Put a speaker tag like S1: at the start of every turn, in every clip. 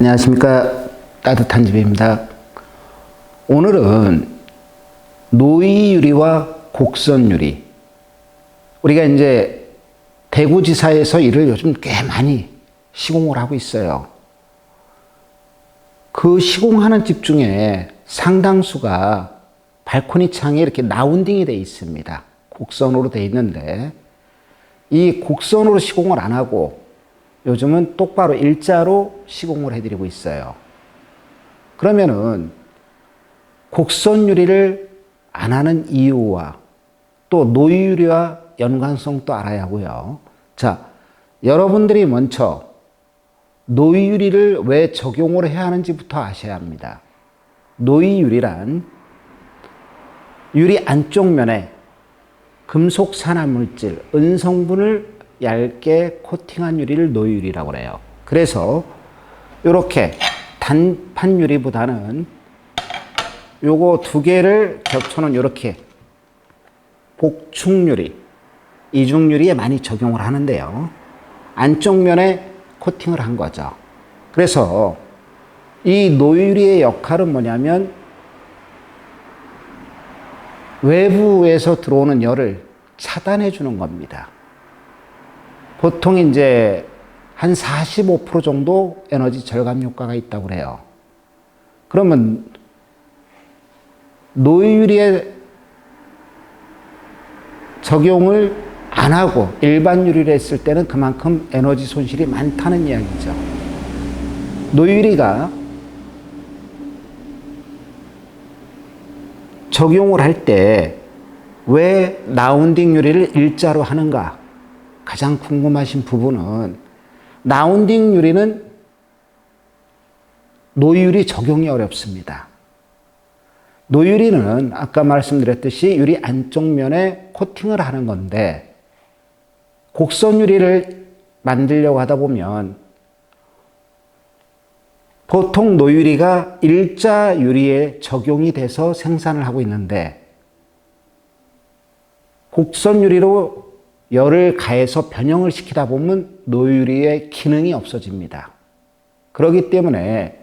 S1: 안녕하십니까. 따뜻한 집입니다. 오늘은 노이유리와 곡선유리, 우리가 이제 대구지사에서 이를 요즘 꽤 많이 시공을 하고 있어요. 그 시공하는 집 중에 상당수가 발코니 창에 이렇게 라운딩이 되어 있습니다. 곡선으로 되어 있는데, 이 곡선으로 시공을 안 하고 요즘은 똑바로 일자로 시공을 해드리고 있어요. 그러면은 곡선 유리를 안 하는 이유와 또 노이유리와 연관성도 알아야 하고요. 자, 여러분들이 먼저 노이유리를 왜 적용을 해야 하는지부터 아셔야 합니다. 노이유리란 유리 안쪽 면에 금속 산화물질, 은성분을 얇게 코팅한 유리를 노이유리라고 해요. 그래서 이렇게 단판 유리보다는 요거 두 개를 겹쳐놓은 이렇게 복층유리, 이중유리에 많이 적용을 하는데요. 안쪽 면에 코팅을 한 거죠. 그래서 이 노이유리의 역할은 뭐냐면 외부에서 들어오는 열을 차단해 주는 겁니다. 보통 이제 한 45% 정도 에너지 절감 효과가 있다고 그래요. 그러면 노이유리에 적용을 안 하고 일반 유리를 했을 때는 그만큼 에너지 손실이 많다는 이야기죠. 노이유리가 적용을 할 때 왜 라운딩 유리를 일자로 하는가? 가장 궁금하신 부분은, 라운딩 유리는 노이유리 적용이 어렵습니다. 노이유리는 아까 말씀드렸듯이 유리 안쪽 면에 코팅을 하는 건데, 곡선 유리를 만들려고 하다 보면 보통 노이유리가 일자 유리에 적용이 돼서 생산을 하고 있는데, 곡선 유리로 열을 가해서 변형을 시키다 보면 노이유리의 기능이 없어집니다. 그렇기 때문에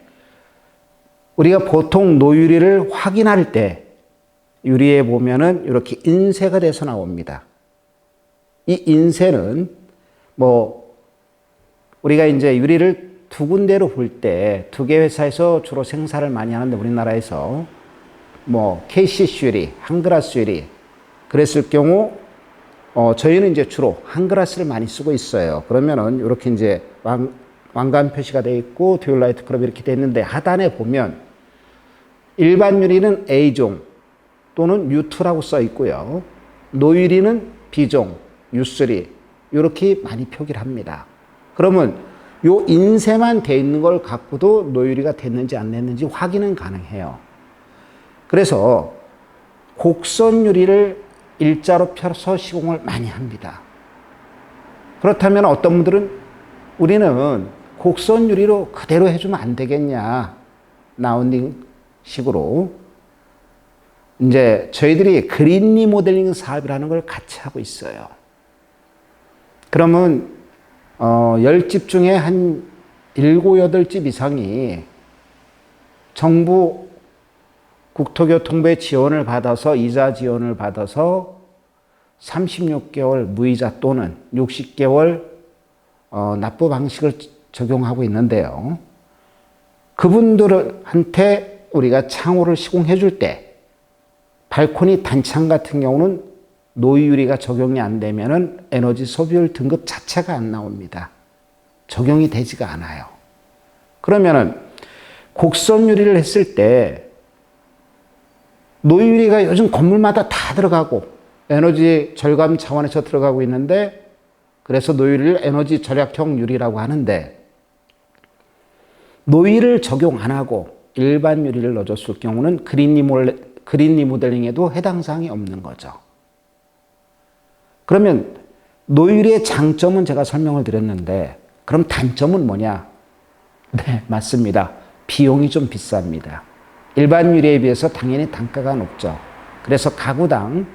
S1: 우리가 보통 노이유리를 확인할 때 유리에 보면은 이렇게 인쇄가 돼서 나옵니다. 이 인쇄는 우리가 이제 유리를 두 군데로 볼 때 두 개 회사에서 주로 생산을 많이 하는데, 우리나라에서 KCC 유리, 한그라스 유리 그랬을 경우 저희는 이제 주로 한그라스를 많이 쓰고 있어요. 그러면은 이렇게 이제 왕관 표시가 되어 있고 듀얼라이트 클럽 이렇게 되어 있는데, 하단에 보면 일반 유리는 A종 또는 U2라고 써 있고요. 노유리는 B종, U3 이렇게 많이 표기를 합니다. 그러면 요 인쇄만 되어 있는 걸 갖고도 노유리가 됐는지 안 됐는지 확인은 가능해요. 그래서 곡선 유리를 일자로 펴서 시공을 많이 합니다. 그렇다면 어떤 분들은 우리는 곡선 유리로 그대로 해주면 안 되겠냐, 라운딩 식으로. 이제 저희들이 그린 리모델링 사업이라는 걸 같이 하고 있어요. 그러면 10집 중에 한 7, 8집 이상이 정부 국토교통부의 지원을 받아서, 이자 지원을 받아서 36개월 무이자 또는 60개월 납부 방식을 적용하고 있는데요. 그분들한테 우리가 창호를 시공해 줄 때 발코니 단창 같은 경우는 노이유리가 적용이 안 되면은 에너지 소비율 등급 자체가 안 나옵니다. 적용이 되지가 않아요. 그러면은 곡선 유리를 했을 때 노이유리가 요즘 건물마다 다 들어가고 에너지 절감 차원에서 들어가고 있는데, 그래서 노이유리를 에너지 절약형 유리라고 하는데, 노이유리를 적용 안 하고 일반 유리를 넣어줬을 경우는 그린 리모델링에도 해당 사항이 없는 거죠. 그러면 노이유리의 장점은 제가 설명을 드렸는데, 그럼 단점은 뭐냐? 네, 맞습니다. 비용이 좀 비쌉니다. 일반 유리에 비해서 당연히 단가가 높죠. 그래서 가구당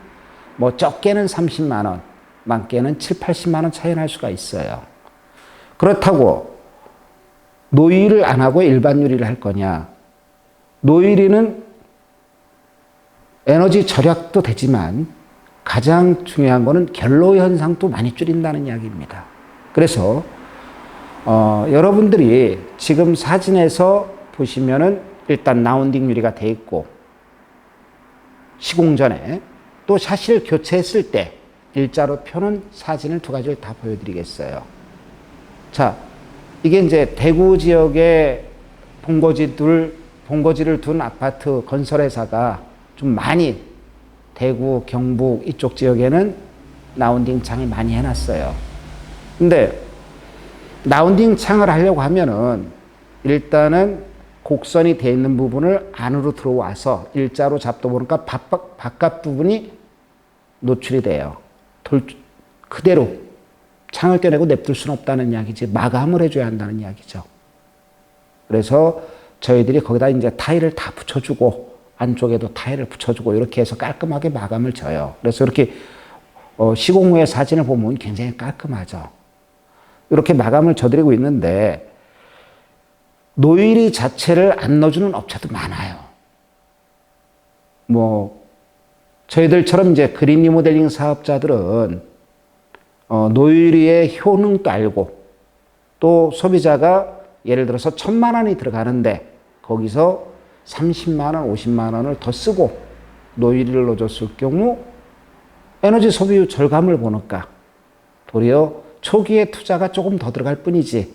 S1: 적게는 30만 원, 많게는 7, 80만 원 차이 날 수가 있어요. 그렇다고 노유리를 안 하고 일반 유리를 할 거냐. 노유리는 에너지 절약도 되지만 가장 중요한 거는 결로 현상도 많이 줄인다는 이야기입니다. 그래서 여러분들이 지금 사진에서 보시면은 일단 라운딩 유리가 돼 있고 시공 전에 또 샤시를 교체했을 때 일자로 펴는 사진을 두 가지를 다 보여드리겠어요. 자, 이게 이제 대구 지역에 본거지를 둔 아파트 건설회사가 좀 많이 대구, 경북 이쪽 지역에는 라운딩 창을 많이 해놨어요. 근데 라운딩 창을 하려고 하면은 일단은 곡선이 되어 있는 부분을 안으로 들어와서 일자로 잡다 보니까 바깥 부분이 노출이 돼요. 그대로 창을 떼내고 냅둘 수는 없다는 이야기지. 마감을 해줘야 한다는 이야기죠. 그래서 저희들이 거기다 이제 타일을 다 붙여주고 안쪽에도 타일을 붙여주고 이렇게 해서 깔끔하게 마감을 져요. 그래서 이렇게 시공 후의 사진을 보면 굉장히 깔끔하죠. 이렇게 마감을 져드리고 있는데 노유리 자체를 안 넣어주는 업체도 많아요. 뭐 저희들처럼 이제 그린 리모델링 사업자들은 노유리의 효능도 알고 또 소비자가 예를 들어서 1,000만 원이 들어가는데 거기서 30만 원, 50만 원을 더 쓰고 노유리를 넣어줬을 경우 에너지 소비 절감을 보니까 도리어 초기에 투자가 조금 더 들어갈 뿐이지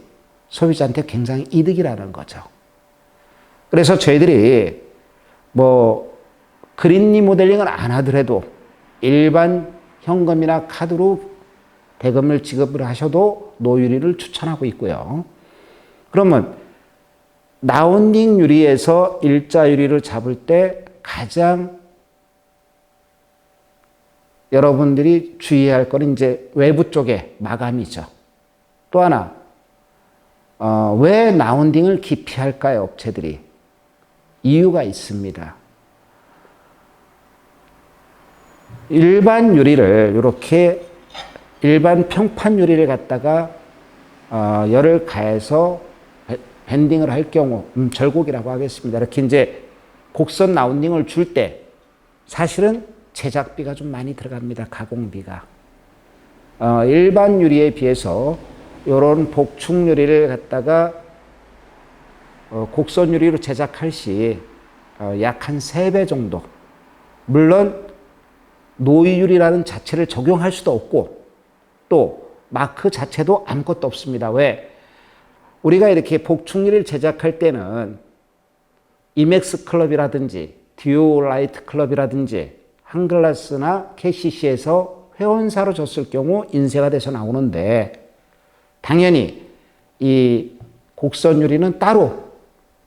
S1: 소비자한테 굉장히 이득이라는 거죠. 그래서 저희들이 뭐 그린 리모델링을 안 하더라도 일반 현금이나 카드로 대금을 지급을 하셔도 노유리를 추천하고 있고요. 그러면 라운딩 유리에서 일자 유리를 잡을 때 가장 여러분들이 주의해야 할 거는 이제 외부 쪽의 마감이죠. 또 하나, 왜 라운딩을 기피할까요, 업체들이? 이유가 있습니다. 일반 유리를 이렇게 일반 평판 유리를 갖다가 열을 가해서 밴딩을 할 경우 절곡이라고 하겠습니다. 이렇게 이제 곡선 라운딩을 줄 때 사실은 제작비가 좀 많이 들어갑니다. 가공비가. 일반 유리에 비해서 이런 복층 유리를 갖다가 곡선 유리로 제작할 시 약 한 3배 정도. 물론 노유리라는 자체를 적용할 수도 없고 또 마크 자체도 아무것도 없습니다. 왜? 우리가 이렇게 복층유리를 제작할 때는 이맥스 클럽이라든지 듀오라이트 클럽이라든지 한글라스나 KCC에서 회원사로 줬을 경우 인쇄가 돼서 나오는데 당연히 이 곡선 유리는 따로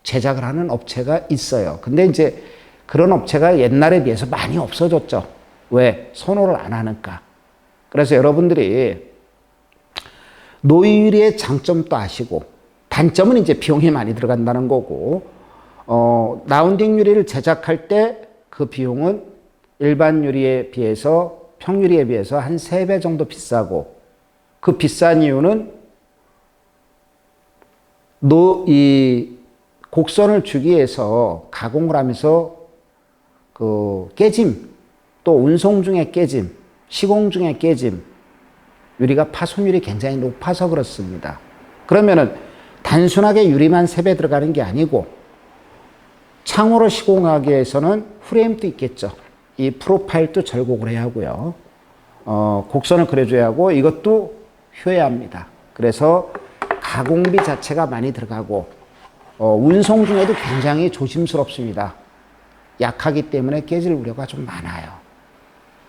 S1: 제작을 하는 업체가 있어요. 근데 이제 그런 업체가 옛날에 비해서 많이 없어졌죠. 왜? 선호를 안 하니까. 그래서 여러분들이 노유리의 장점도 아시고 단점은 이제 비용이 많이 들어간다는 거고 라운딩 유리를 제작할 때 그 비용은 일반 유리에 비해서 평유리에 비해서 한 3배 정도 비싸고 그 비싼 이유는 이 곡선을 주기 위해서 가공을 하면서 그 깨짐 또 운송 중에 깨짐 시공 중에 깨짐 유리가 파손율이 굉장히 높아서 그렇습니다. 그러면은 단순하게 유리만 3배 들어가는 게 아니고 창호로 시공하기 위해서는 프레임도 있겠죠. 이 프로파일도 절곡을 해야 하고요. 곡선을 그려줘야 하고 이것도 효해야 합니다. 그래서 가공비 자체가 많이 들어가고 운송 중에도 굉장히 조심스럽습니다. 약하기 때문에 깨질 우려가 좀 많아요.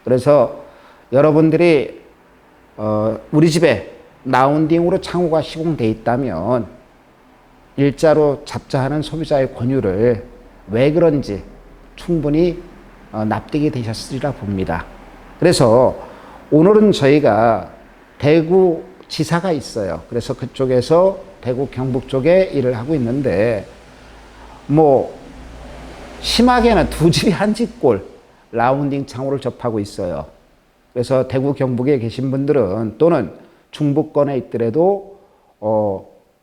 S1: 그래서 여러분들이 우리 집에 라운딩으로 창호가 시공되어 있다면 일자로 잡자 하는 소비자의 권유를 왜 그런지 충분히 납득이 되셨으리라 봅니다. 그래서 오늘은 저희가 대구 지사가 있어요. 그래서 그쪽에서 대구 경북 쪽에 일을 하고 있는데 뭐 심하게는 2집이 한 집꼴 라운딩 창호를 접하고 있어요. 그래서 대구 경북에 계신 분들은 또는 중부권에 있더라도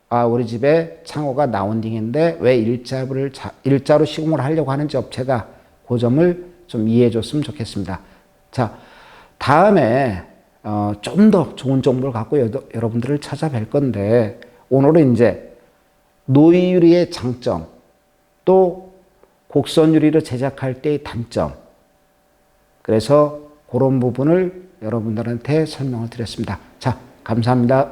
S1: 아, 우리 집에 창호가 나운딩인데 왜 일자로 시공을 하려고 하는지 업체가 그 점을 좀 이해해 줬으면 좋겠습니다. 자, 다음에 좀 더 좋은 정보를 갖고 여러분들을 찾아뵐 건데, 오늘은 이제 노유리의 장점, 또 곡선 유리를 제작할 때의 단점, 그래서 그런 부분을 여러분들한테 설명을 드렸습니다. 자, 감사합니다.